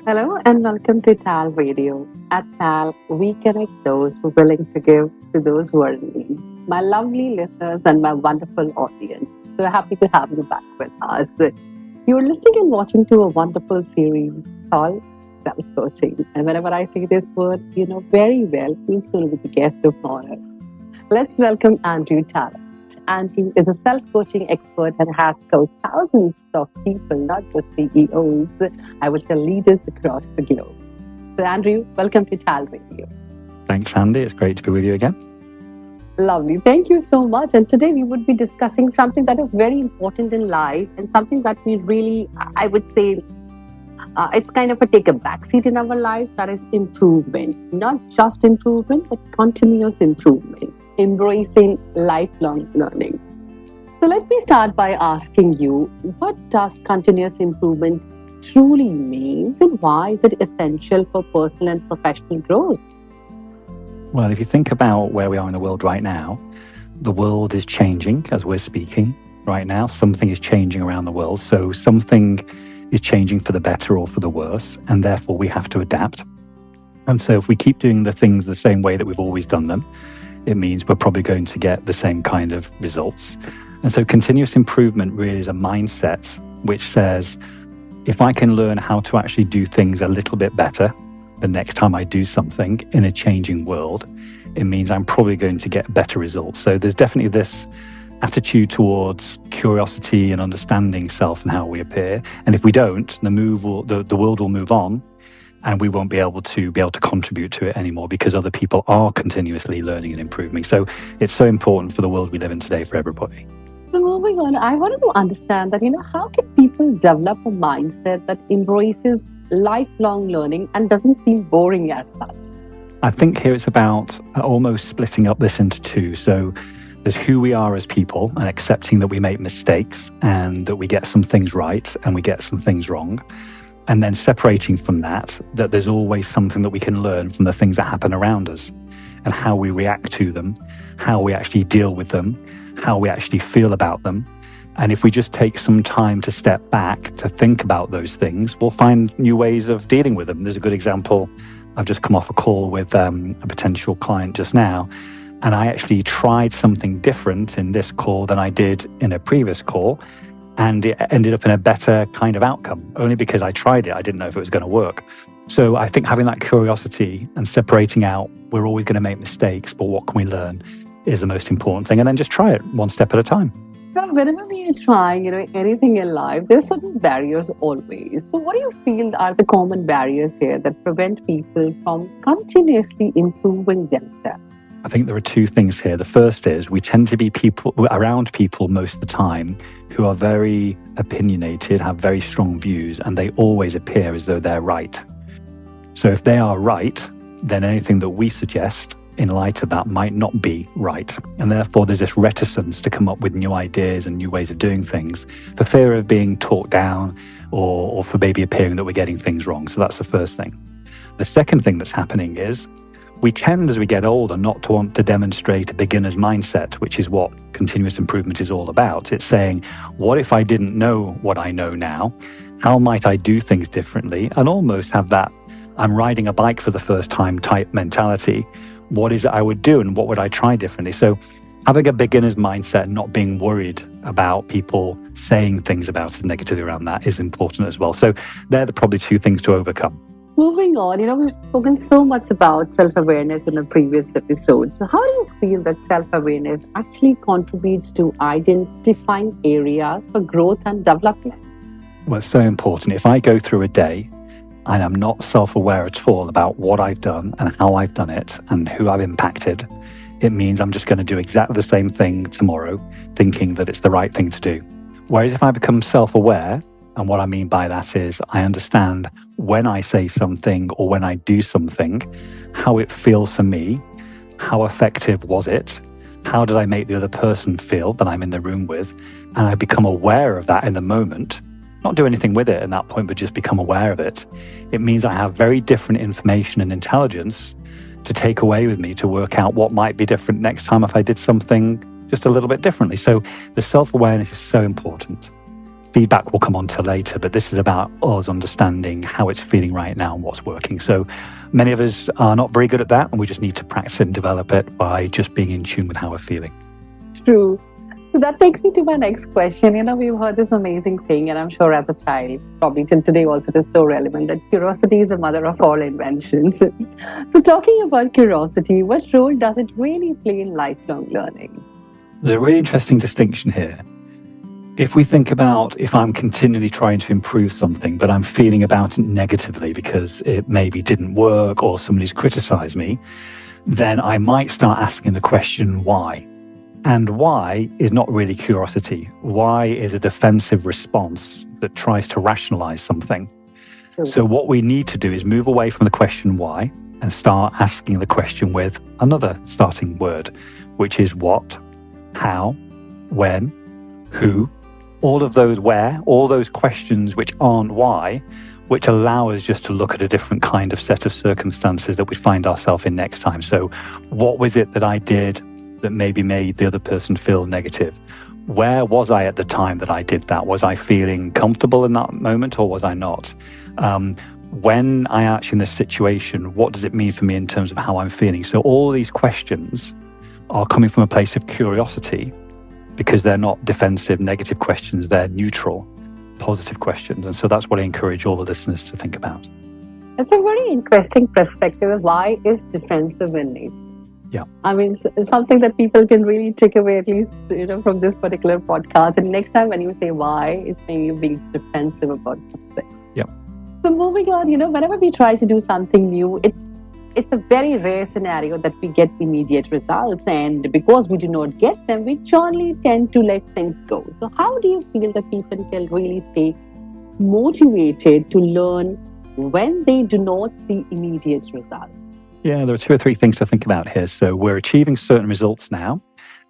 Hello and welcome to TALRadio. At TAL, we connect those willing to give to those who are in need. My lovely listeners and my wonderful audience. So happy to have you back with us. You're listening and watching to a wonderful series called Self-Coaching. And whenever I say this word, you know very well who's going to be the guest of honor. Let's welcome Andrew Tallents. Andrew is a self-coaching expert and has coached thousands of people, not just CEOs, I would tell leaders across the globe. So Andrew, welcome to TALRadio. Thanks, Andy. It's great to be with you again. Lovely. Thank you so much. And today we would be discussing something that is very important in life and something that we really, I would say, it's kind of take a backseat in our life, that is improvement. Not just improvement, but continuous improvement. Embracing lifelong learning. So let me start by asking you, what does continuous improvement truly mean and why is it essential for personal and professional growth? Well, if you think about where we are in the world right now, the world is changing as we're speaking right now. Something is changing around the world. So something is changing for the better or for the worse, and therefore we have to adapt. And so if we keep doing the things the same way that we've always done them, it means we're probably going to get the same kind of results. And so continuous improvement really is a mindset which says, if I can learn how to actually do things a little bit better the next time I do something in a changing world, it means I'm probably going to get better results. So there's definitely this attitude towards curiosity and understanding self and how we appear. And if we don't, the world will move on, and we won't be able to contribute to it anymore because other people are continuously learning and improving. So it's so important for the world we live in today for everybody. So moving on, I wanted to understand that, how can people develop a mindset that embraces lifelong learning and doesn't seem boring as such? I think here it's about almost splitting up this into two. So there's who we are as people and accepting that we make mistakes and that we get some things right and we get some things wrong. And then separating from that there's always something that we can learn from the things that happen around us and how we react to them, how we actually deal with them, how we actually feel about them. And if we just take some time to step back to think about those things, we'll find new ways of dealing with them. There's a good example. I've just come off a call with a potential client just now, and I actually tried something different in this call than I did in a previous call. And it ended up in a better kind of outcome, only because I tried it. I didn't know if it was going to work. So I think having that curiosity and separating out, we're always going to make mistakes, but what can we learn is the most important thing. And then just try it one step at a time. So whenever we are trying, anything in life, there's certain barriers always. So what do you feel are the common barriers here that prevent people from continuously improving themselves? I think there are two things here. The first is we tend to be around people most of the time who are very opinionated, have very strong views, and they always appear as though they're right. So if they are right, then anything that we suggest in light of that might not be right. And therefore there's this reticence to come up with new ideas and new ways of doing things for fear of being talked down or for maybe appearing that we're getting things wrong. So that's the first thing. The second thing that's happening is we tend, as we get older, not to want to demonstrate a beginner's mindset, which is what continuous improvement is all about. It's saying, what if I didn't know what I know now? How might I do things differently? And almost have that I'm riding a bike for the first time type mentality. What is it I would do and what would I try differently? So having a beginner's mindset, not being worried about people saying things about us negatively around that is important as well. So they're probably two things to overcome. Moving on, we've spoken so much about self-awareness in a previous episode. So how do you feel that self-awareness actually contributes to identifying areas for growth and development? Well, it's so important. If I go through a day and I'm not self-aware at all about what I've done and how I've done it and who I've impacted, it means I'm just going to do exactly the same thing tomorrow, thinking that it's the right thing to do. Whereas if I become self-aware, and what I mean by that is I understand when I say something or when I do something, how it feels for me, how effective was it, how did I make the other person feel that I'm in the room with, and I become aware of that in the moment, not do anything with it at that point, but just become aware of it. It means I have very different information and intelligence to take away with me to work out what might be different next time if I did something just a little bit differently. So the self-awareness is so important. Feedback will come on to later, but this is about us understanding how it's feeling right now and what's working. So many of us are not very good at that, and we just need to practice it and develop it by just being in tune with how we're feeling. True. So that takes me to my next question. We've heard this amazing saying, and I'm sure as a child, probably till today also, it is so relevant, that curiosity is the mother of all inventions. So talking about curiosity, what role does it really play in lifelong learning? There's a really interesting distinction here. If we think about if I'm continually trying to improve something, but I'm feeling about it negatively because it maybe didn't work or somebody's criticized me, then I might start asking the question, why? And why is not really curiosity. Why is a defensive response that tries to rationalize something. So what we need to do is move away from the question why and start asking the question with another starting word, which is what, how, when, who. All of those where, all those questions which aren't why, which allow us just to look at a different kind of set of circumstances that we find ourselves in next time. So what was it that I did that maybe made the other person feel negative? Where was I at the time that I did that? Was I feeling comfortable in that moment or was I not? When I am in this situation, what does it mean for me in terms of how I'm feeling? So all these questions are coming from a place of curiosity, because they're not defensive, negative questions, they're neutral, positive questions. And so that's what I encourage all the listeners to think about. It's a very interesting perspective of why is defensive in nature. Yeah. I mean, it's something that people can really take away, at least, from this particular podcast. And next time when you say why, it's saying you're being defensive about something. Yeah. So moving on, whenever we try to do something new, it's a very rare scenario that we get immediate results, and because we do not get them, we generally tend to let things go. So how do you feel that people can really stay motivated to learn when they do not see immediate results? Yeah, there are 2 or 3 things to think about here. So we're achieving certain results now,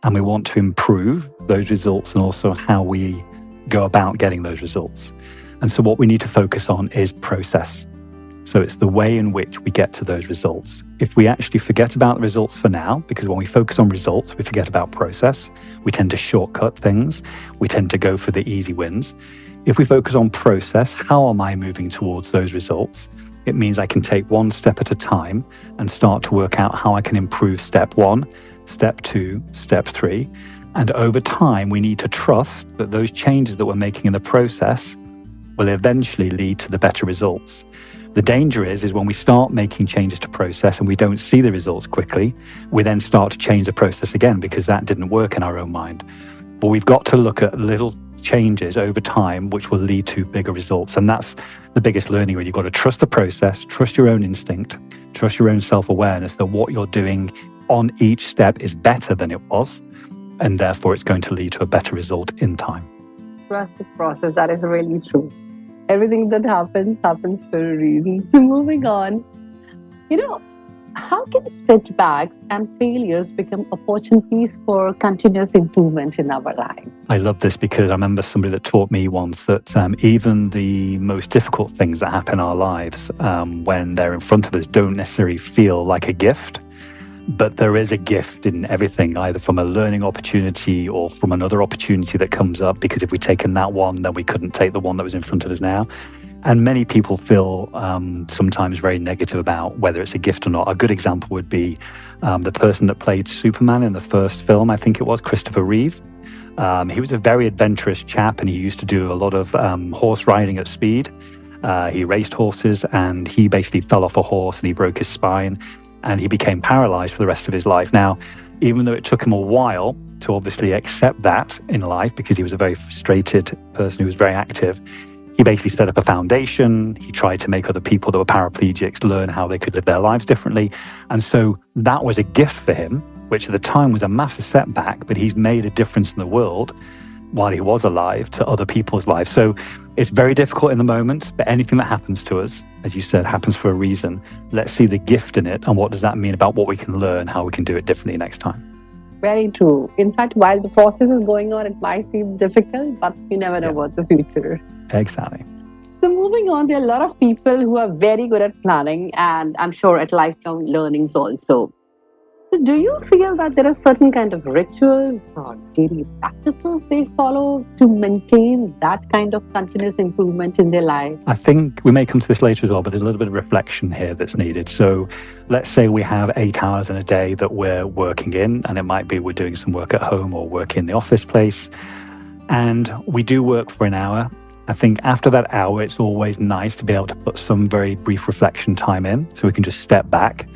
and we want to improve those results and also how we go about getting those results. And so what we need to focus on is process. So it's the way in which we get to those results. If we actually forget about the results for now, because when we focus on results, we forget about process. We tend to shortcut things. We tend to go for the easy wins. If we focus on process, how am I moving towards those results? It means I can take one step at a time and start to work out how I can improve step 1, step 2, step 3. And over time, we need to trust that those changes that we're making in the process will eventually lead to the better results. The danger is when we start making changes to process and we don't see the results quickly, we then start to change the process again because that didn't work in our own mind. But we've got to look at little changes over time which will lead to bigger results. And that's the biggest learning, where you've got to trust the process, trust your own instinct, trust your own self-awareness that what you're doing on each step is better than it was, and therefore it's going to lead to a better result in time. Trust the process. That is really true. Everything that happens for a reason. So moving on, how can setbacks and failures become opportunities for continuous improvement in our life? I love this because I remember somebody that taught me once that even the most difficult things that happen in our lives, when they're in front of us, don't necessarily feel like a gift. But there is a gift in everything, either from a learning opportunity or from another opportunity that comes up, because if we'd taken that one, then we couldn't take the one that was in front of us now. And many people feel sometimes very negative about whether it's a gift or not. A good example would be the person that played Superman in the first film, I think it was, Christopher Reeve. He was a very adventurous chap, and he used to do a lot of horse riding at speed. He raced horses, and he basically fell off a horse and he broke his spine. And he became paralyzed for the rest of his life. Now, even though it took him a while to obviously accept that in life, because he was a very frustrated person who was very active, he basically set up a foundation. He tried to make other people that were paraplegics learn how they could live their lives differently. And so that was a gift for him, which at the time was a massive setback, but he's made a difference in the world while he was alive to other people's lives. So it's very difficult in the moment, but anything that happens to us, as you said, happens for a reason. Let's see the gift in it, and what does that mean about what we can learn, how we can do it differently next time. Very true. In fact, while the process is going on, it might seem difficult, but you never know about the future. Exactly. So moving on, there are a lot of people who are very good at planning, and I'm sure at lifelong learnings also. So do you feel that there are certain kind of rituals or daily practices they follow to maintain that kind of continuous improvement in their life? I think we may come to this later as well, but there's a little bit of reflection here that's needed. So let's say we have 8 hours in a day that we're working in, and it might be we're doing some work at home or work in the office place, and we do work for an hour. I think after that hour, it's always nice to be able to put some very brief reflection time in so we can just step back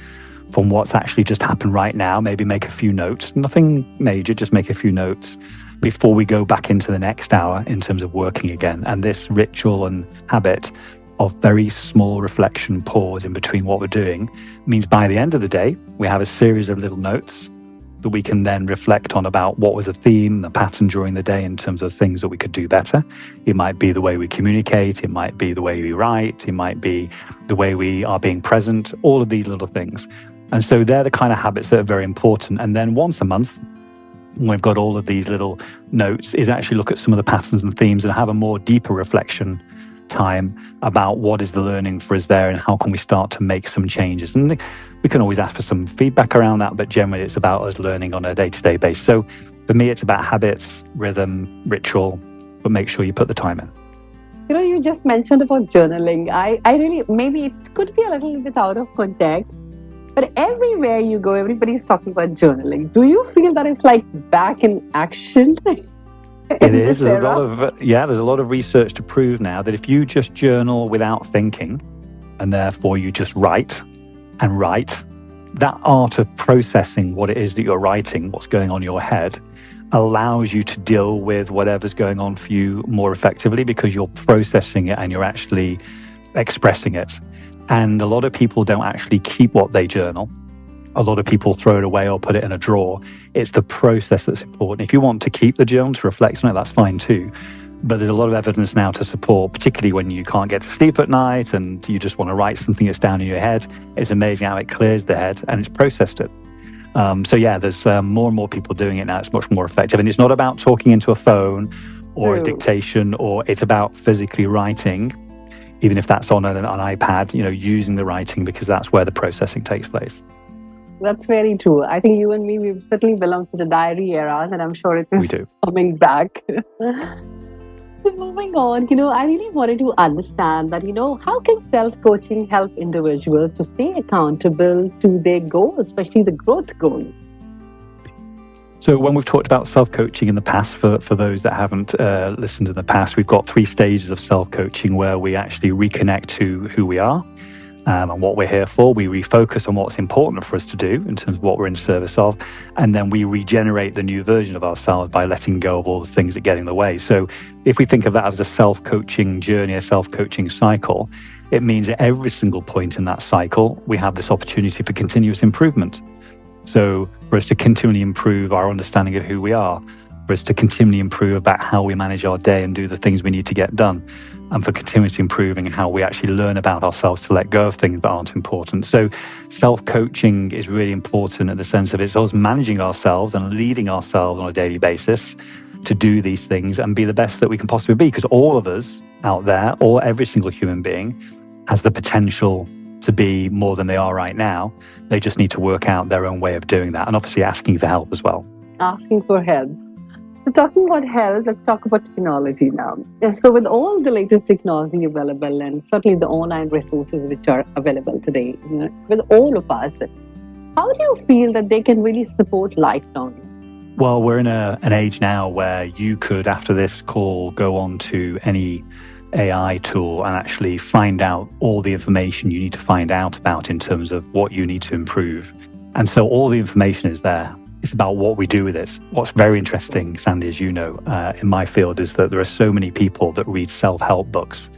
from what's actually just happened right now, maybe make a few notes, nothing major, just make a few notes before we go back into the next hour in terms of working again. And this ritual and habit of very small reflection pause in between what we're doing means by the end of the day, we have a series of little notes that we can then reflect on about what was the theme, the pattern during the day in terms of things that we could do better. It might be the way we communicate, it might be the way we write, it might be the way we are being present, all of these little things. And so they're the kind of habits that are very important. And then once a month, when we've got all of these little notes, is actually look at some of the patterns and themes and have a more deeper reflection time about what is the learning for us there and how can we start to make some changes. And we can always ask for some feedback around that, but generally it's about us learning on a day-to-day basis. So for me, it's about habits, rhythm, ritual, but make sure you put the time in. You just mentioned about journaling. I really, maybe it could be a little bit out of context, but everywhere you go, everybody's talking about journaling. Do you feel that it's like back in action? It is. There's a lot of research to prove now that if you just journal without thinking, and therefore you just write, that art of processing what it is that you're writing, what's going on in your head, allows you to deal with whatever's going on for you more effectively because you're processing it and you're actually expressing it. And a lot of people don't actually keep what they journal. A lot of people throw it away or put it in a drawer. It's the process that's important. If you want to keep the journal to reflect on it, that's fine too. But there's a lot of evidence now to support, particularly when you can't get to sleep at night and you just want to write something that's down in your head. It's amazing how it clears the head and it's processed it. There's more and more people doing it now. It's much more effective. And it's not about talking into a phone or a dictation, or it's about physically writing, even if that's on an iPad, using the writing because that's where the processing takes place. That's very true. I think you and me, we certainly belong to the diary era, and I'm sure it is coming back. So moving on, I really wanted to understand that, how can self-coaching help individuals to stay accountable to their goals, especially the growth goals? So when we've talked about self-coaching in the past, for those that haven't listened in the past, we've got 3 stages of self-coaching where we actually reconnect to who we are and what we're here for. We refocus on what's important for us to do in terms of what we're in service of. And then we regenerate the new version of ourselves by letting go of all the things that get in the way. So if we think of that as a self-coaching journey, a self-coaching cycle, it means at every single point in that cycle, we have this opportunity for continuous improvement. So for us to continually improve our understanding of who we are, for us to continually improve about how we manage our day and do the things we need to get done, and for continuously improving how we actually learn about ourselves to let go of things that aren't important. So self-coaching is really important in the sense of it's us managing ourselves and leading ourselves on a daily basis to do these things and be the best that we can possibly be, because all of us out there, or every single human being, has the potential to be more than they are right now. They just need to work out their own way of doing that, and obviously asking for help as well. Asking for help. So talking about help, let's talk about technology now. So with all the latest technology available and certainly the online resources which are available today, with all of us, how do you feel that they can really support lifelong? Well, we're in an age now where you could, after this call, go on to any AI tool and actually find out all the information you need to find out about in terms of what you need to improve. And so all the information is there. It's about what we do with it. What's very interesting, Sandy, as you know, in my field, is that there are so many people that read self-help books,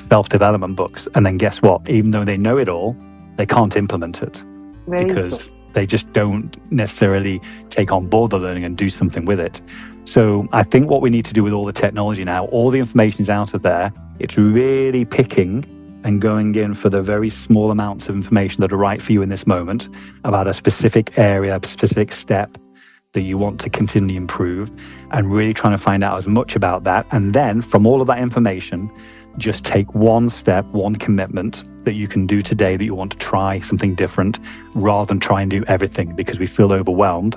self-development books, and then guess what? Even though they know it all, they can't implement it because they just don't necessarily take on board the learning and do something with it. So I think what we need to do with all the technology now, all the information is out of there. It's really picking and going in for the very small amounts of information that are right for you in this moment about a specific area, a specific step that you want to continually improve, and really trying to find out as much about that. And then from all of that information, just take one step, one commitment that you can do today that you want to try something different rather than try and do everything, because we feel overwhelmed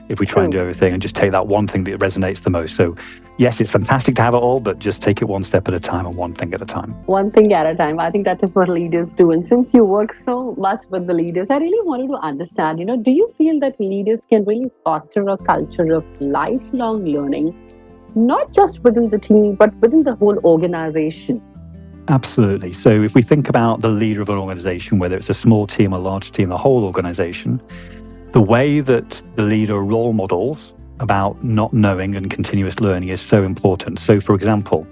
if we try and do everything, and just take that one thing that resonates the most. So yes, it's fantastic to have it all, but just take it one step at a time and one thing at a time. One thing at a time. I think that is what leaders do. And since you work so much with the leaders, I really wanted to understand, do you feel that leaders can really foster a culture of lifelong learning, not just within the team, but within the whole organization? Absolutely. So if we think about the leader of an organization, whether it's a small team or large team, the whole organization, the way that the leader role models about not knowing and continuous learning is so important. So for example,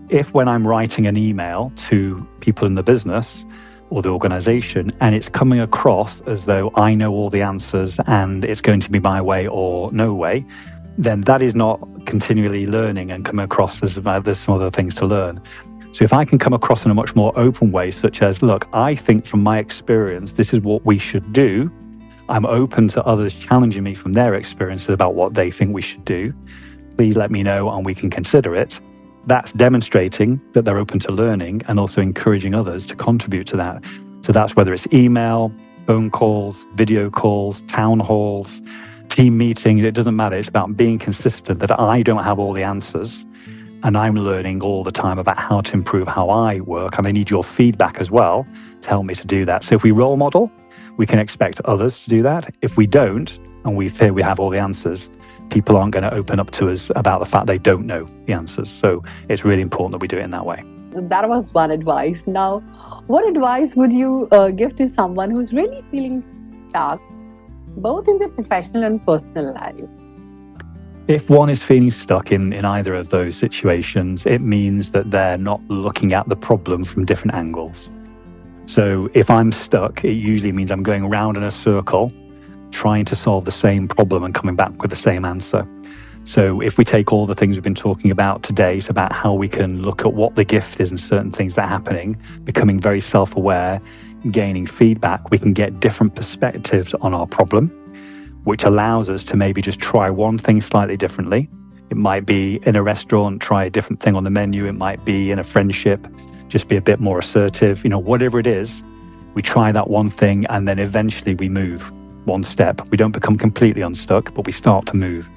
if when I'm writing an email to people in the business or the organization and it's coming across as though I know all the answers and it's going to be my way or no way, then that is not continually learning and coming across as there's some other things to learn. So if I can come across in a much more open way, such as, look, I think from my experience, this is what we should do. I'm open to others challenging me from their experiences about what they think we should do. Please let me know and we can consider it. That's demonstrating that they're open to learning and also encouraging others to contribute to that. So that's whether it's email, phone calls, video calls, town halls, team meetings, it doesn't matter. It's about being consistent that I don't have all the answers and I'm learning all the time about how to improve how I work, and I need your feedback as well to help me to do that. So if we role model, we can expect others to do that. If we don't, and we fear we have all the answers, people aren't going to open up to us about the fact they don't know the answers. So it's really important that we do it in that way. That was one advice. Now, what advice would you give to someone who's really feeling stuck, both in their professional and personal life? If one is feeling stuck in either of those situations, it means that they're not looking at the problem from different angles. So if I'm stuck, it usually means I'm going around in a circle, trying to solve the same problem and coming back with the same answer. So if we take all the things we've been talking about today, it's about how we can look at what the gift is and certain things that are happening, becoming very self-aware, gaining feedback, we can get different perspectives on our problem, which allows us to maybe just try one thing slightly differently. It might be in a restaurant, try a different thing on the menu. It might be in a friendship, just be a bit more assertive. Whatever it is, we try that one thing and then eventually we move one step. We don't become completely unstuck, but we start to move.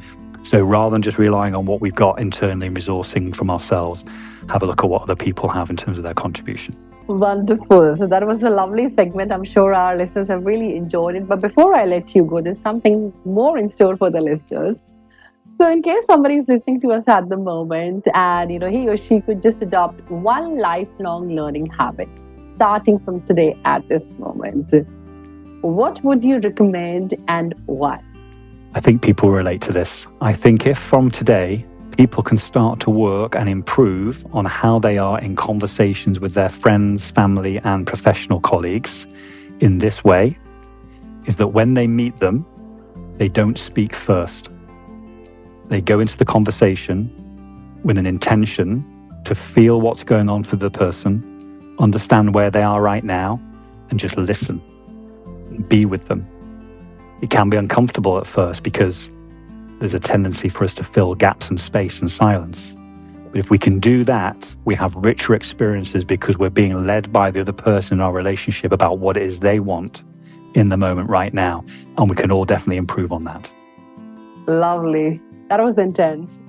So rather than just relying on what we've got internally and resourcing from ourselves, have a look at what other people have in terms of their contribution. Wonderful. So that was a lovely segment. I'm sure our listeners have really enjoyed it. But before I let you go, there's something more in store for the listeners. So in case somebody is listening to us at the moment and, he or she could just adopt one lifelong learning habit, starting from today at this moment, what would you recommend and why? I think people relate to this. I think if from today, people can start to work and improve on how they are in conversations with their friends, family, and professional colleagues in this way, is that when they meet them, they don't speak first. They go into the conversation with an intention to feel what's going on for the person, understand where they are right now, and just listen. Be with them. It can be uncomfortable at first because there's a tendency for us to fill gaps and space and silence. But if we can do that, we have richer experiences because we're being led by the other person in our relationship about what it is they want in the moment right now. And we can all definitely improve on that. Lovely. That was intense.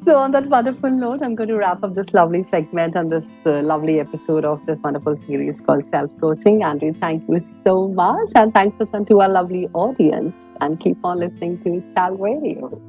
So on that wonderful note, I'm going to wrap up this lovely segment and this lovely episode of this wonderful series called Self-Coaching. Andrew, thank you so much. And thanks to our lovely audience. And keep on listening to TALRadio.